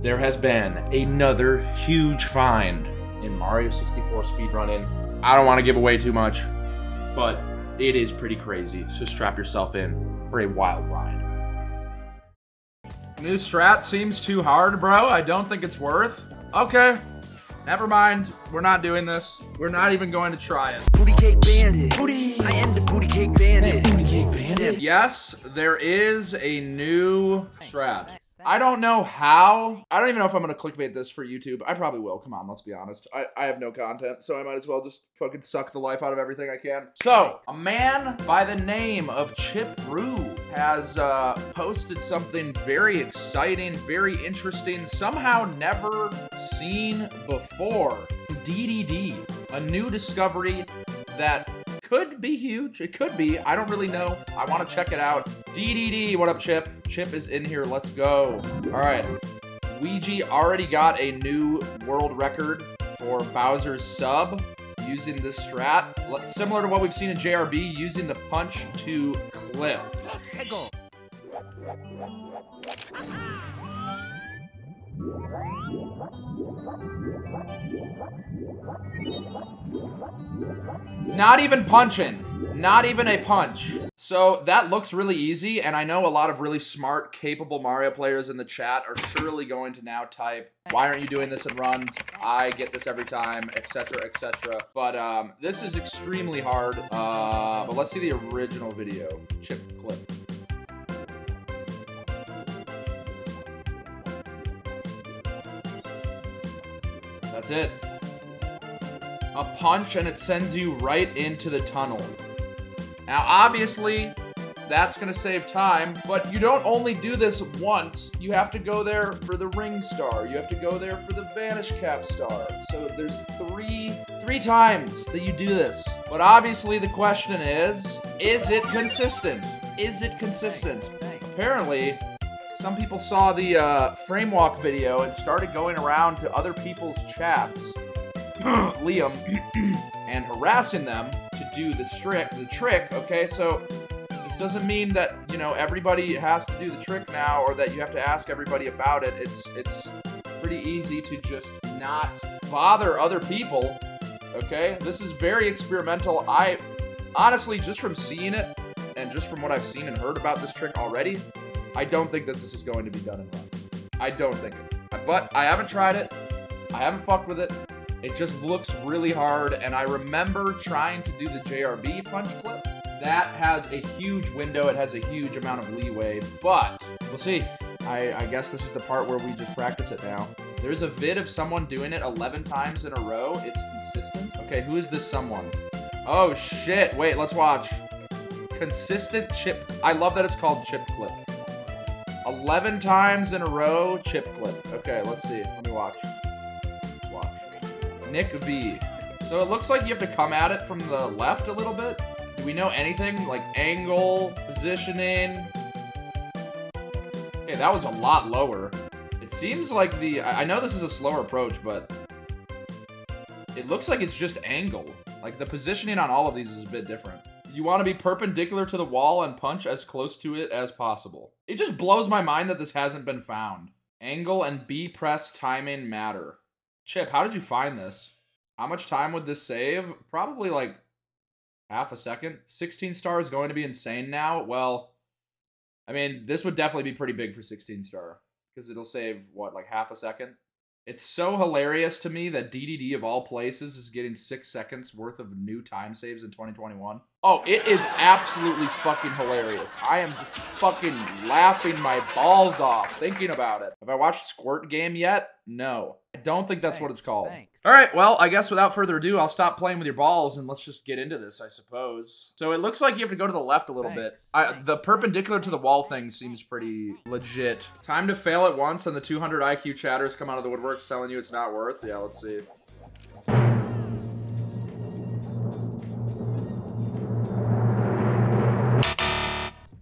There has been another huge find in Mario 64 speedrunning. I don't want to give away too much, but it is pretty crazy, so strap yourself in for a wild ride. New strat seems too hard, bro. I don't think it's worth. Okay, never mind. We're not doing this. We're not even going to try it. Booty cake bandit. Booty. I am the booty cake bandit. Booty cake bandit. Yes, there is a new strat. I don't know how. I don't even know if I'm gonna clickbait this for YouTube. I probably will. Come on, let's be honest. I have no content, so I might as well just fucking suck the life out of everything I can. So, a man by the name of ChipGroove has posted something very exciting, very interesting, somehow never seen before. DDD, a new discovery that could be huge. It could be. I don't really know. I want to check it out. DDD, what up, Chip? Chip is in here. Let's go. All right. Ouija already got a new world record for Bowser's sub using this strat. Similar to what we've seen in JRB, using the punch to clip. Not even punching. Not even a punch. So that looks really easy, and I know a lot of really smart, capable Mario players in the chat are surely going to now type, why aren't you doing this in runs? I get this every time, etc., etc. But this is extremely hard. But let's see the original video. Chip Clip. That's it. A punch and it sends you right into the tunnel. Now, obviously, that's gonna save time, but you don't only do this once. You have to go there for the ring star. You have to go there for the vanish cap star. So there's three times that you do this. But obviously the question is it consistent? Is it consistent? Apparently, some people saw the Framewalk video and started going around to other people's chats, Liam, and harassing them to do the trick, okay? So this doesn't mean that, you know, everybody has to do the trick now or that you have to ask everybody about it. It's pretty easy to just not bother other people, okay? This is very experimental. I honestly, just from seeing it and just from what I've seen and heard about this trick already, I don't think that this is going to be done in runs. I don't think it. But I haven't tried it. I haven't fucked with it. It just looks really hard, and I remember trying to do the JRB punch clip. That has a huge window. It has a huge amount of leeway, but we'll see. I guess this is the part where we just practice it now. There's a vid of someone doing it 11 times in a row. It's consistent. Okay, who is this someone? Oh, shit. Wait, let's watch. Consistent chip. I love that it's called chip clip. 11 times in a row, chip clip. Okay, let's see. Let me watch. Let's watch. Nick V. So it looks like you have to come at it from the left a little bit. Do we know anything? Like angle, positioning? Okay, that was a lot lower. It seems like I know this is a slower approach, but it looks like it's just angle. Like the positioning on all of these is a bit different. You want to be perpendicular to the wall and punch as close to it as possible. It just blows my mind that this hasn't been found. Angle and B press timing matter. Chip, how did you find this? How much time would this save? Probably like half a second. 16 star is going to be insane now. Well, I mean, this would definitely be pretty big for 16 star because it'll save, what, like half a second? It's so hilarious to me that DDD of all places is getting 6 seconds worth of new time saves in 2021. Oh, it is absolutely fucking hilarious. I am just fucking laughing my balls off thinking about it. Have I watched Squirt Game yet? No. I don't think that's what it's called. All right, well, I guess without further ado, I'll stop playing with your balls and let's just get into this, I suppose. So it looks like you have to go to the left a little bit. The perpendicular to the wall thing seems pretty legit. Time to fail at once and the 200 IQ chatters come out of the woodworks telling you it's not worth. Yeah, let's see.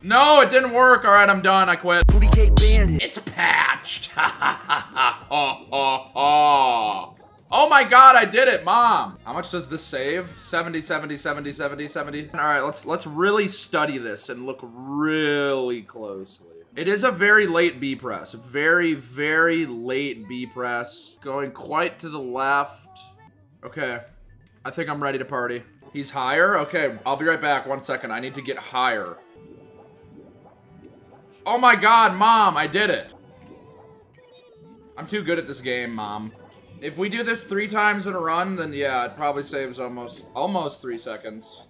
No, it didn't work. All right, I'm done. I quit. Booty cake bandit. It's patched. Ha ha ha ha. Oh. Oh my god, I did it, Mom. How much does this save? 70, 70, 70, 70, 70. All right, let's really study this and look really closely. It is a very late B press. Very, very late B press. Going quite to the left. Okay. I think I'm ready to party. He's higher? Okay, I'll be right back. 1 second. I need to get higher. Oh my god, Mom, I did it. I'm too good at this game, Mom. If we do this 3 times in a run, then yeah, it probably saves almost 3 seconds.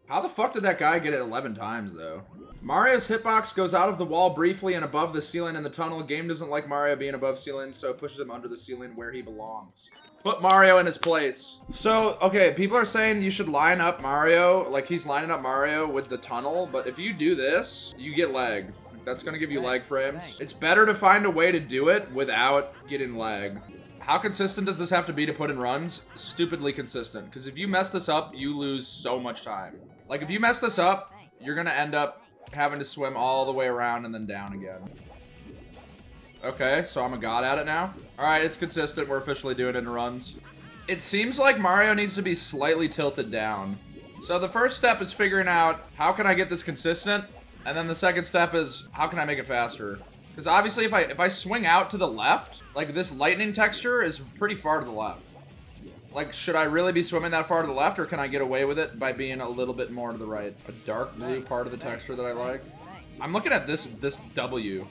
How the fuck did that guy get it 11 times, though? Mario's hitbox goes out of the wall briefly and above the ceiling in the tunnel. Game doesn't like Mario being above ceiling, so it pushes him under the ceiling where he belongs. Put Mario in his place. So, okay, people are saying you should line up Mario, like he's lining up Mario with the tunnel, but if you do this, you get lag. That's gonna give you lag frames. It's better to find a way to do it without getting lag. How consistent does this have to be to put in runs? Stupidly consistent, because if you mess this up, you lose so much time. Like, if you mess this up, you're gonna end up having to swim all the way around and then down again. Okay, so I'm a god at it now. Alright, it's consistent. We're officially doing it in runs. It seems like Mario needs to be slightly tilted down. So the first step is figuring out, how can I get this consistent? And then the second step is, how can I make it faster? Because obviously if I swing out to the left, like this lightning texture is pretty far to the left. Like, should I really be swimming that far to the left, or can I get away with it by being a little bit more to the right? A dark blue part of the texture that I like. I'm looking at this W.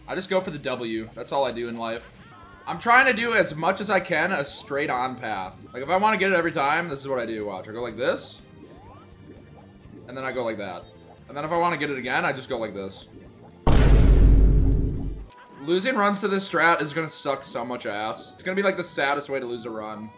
I just go for the W. That's all I do in life. I'm trying to do as much as I can a straight on path. Like, if I want to get it every time, this is what I do. Watch, I go like this. And then I go like that. And then if I want to get it again, I just go like this. Losing runs to this strat is going to suck so much ass. It's going to be like the saddest way to lose a run.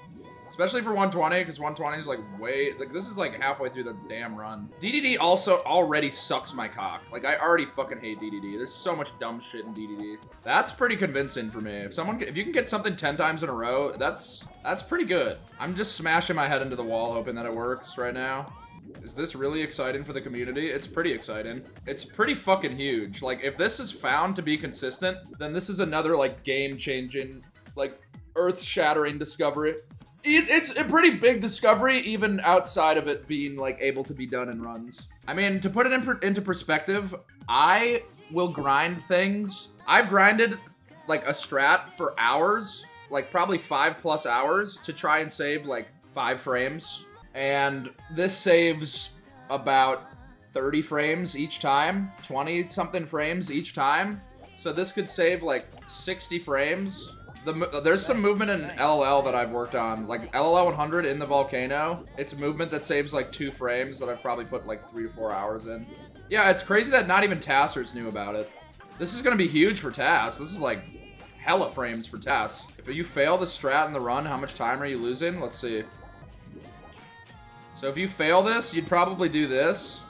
Especially for 120, because 120 is like this is like halfway through the damn run. DDD also already sucks my cock. Like, I already fucking hate DDD. There's so much dumb shit in DDD. That's pretty convincing for me. If you can get something 10 times in a row, that's pretty good. I'm just smashing my head into the wall hoping that it works right now. Is this really exciting for the community? It's pretty exciting. It's pretty fucking huge. Like, if this is found to be consistent, then this is another, like, game-changing, like, earth-shattering discovery. It's a pretty big discovery, even outside of it being, like, able to be done in runs. I mean, to put it into perspective, I will grind things. I've grinded, like, a strat for hours, like, probably 5+ hours, to try and save, like, 5 frames. And this saves about 30 frames each time, 20-something frames each time. So this could save, like, 60 frames. There's some movement in LLL that I've worked on, like LLL 100 in the volcano. It's a movement that saves like 2 frames that I've probably put like 3 to 4 hours in. Yeah, it's crazy that not even Tassers knew about it. This is gonna be huge for Tass. This is like hella frames for Tass. If you fail the strat in the run, how much time are you losing? Let's see. So if you fail this, you'd probably do this.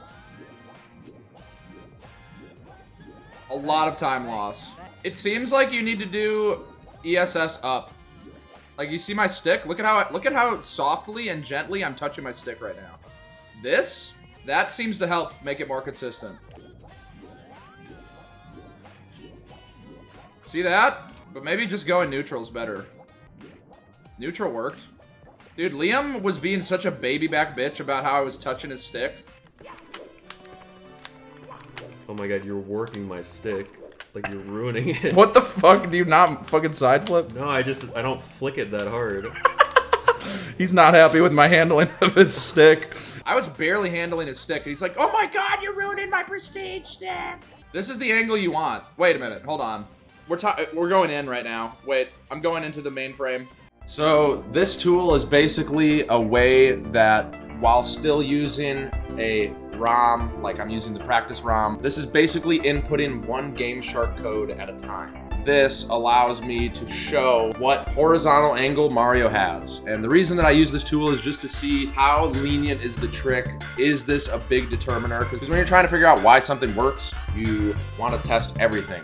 A lot of time loss. It seems like you need to do ESS up. Like, you see my stick? Look at how softly and gently I'm touching my stick right now. That seems to help make it more consistent. See that? But maybe just going neutral's better. Neutral worked. Dude, Liam was being such a baby back bitch about how I was touching his stick. Oh my god, you're working my stick. Like, you're ruining it. What the fuck? Do you not fucking side flip? No, I don't flick it that hard. He's not happy with my handling of his stick. I was barely handling his stick, and he's like, oh my god, you're ruining my prestige stick. This is the angle you want. Wait a minute, hold on. We're going in right now. Wait, I'm going into the mainframe. So this tool is basically a way that, while still using a ROM, like I'm using the practice ROM, this is basically inputting one Game Shark code at a time. This allows me to show what horizontal angle Mario has. And the reason that I use this tool is just to see how lenient is the trick. Is this a big determiner? Because when you're trying to figure out why something works, you want to test everything.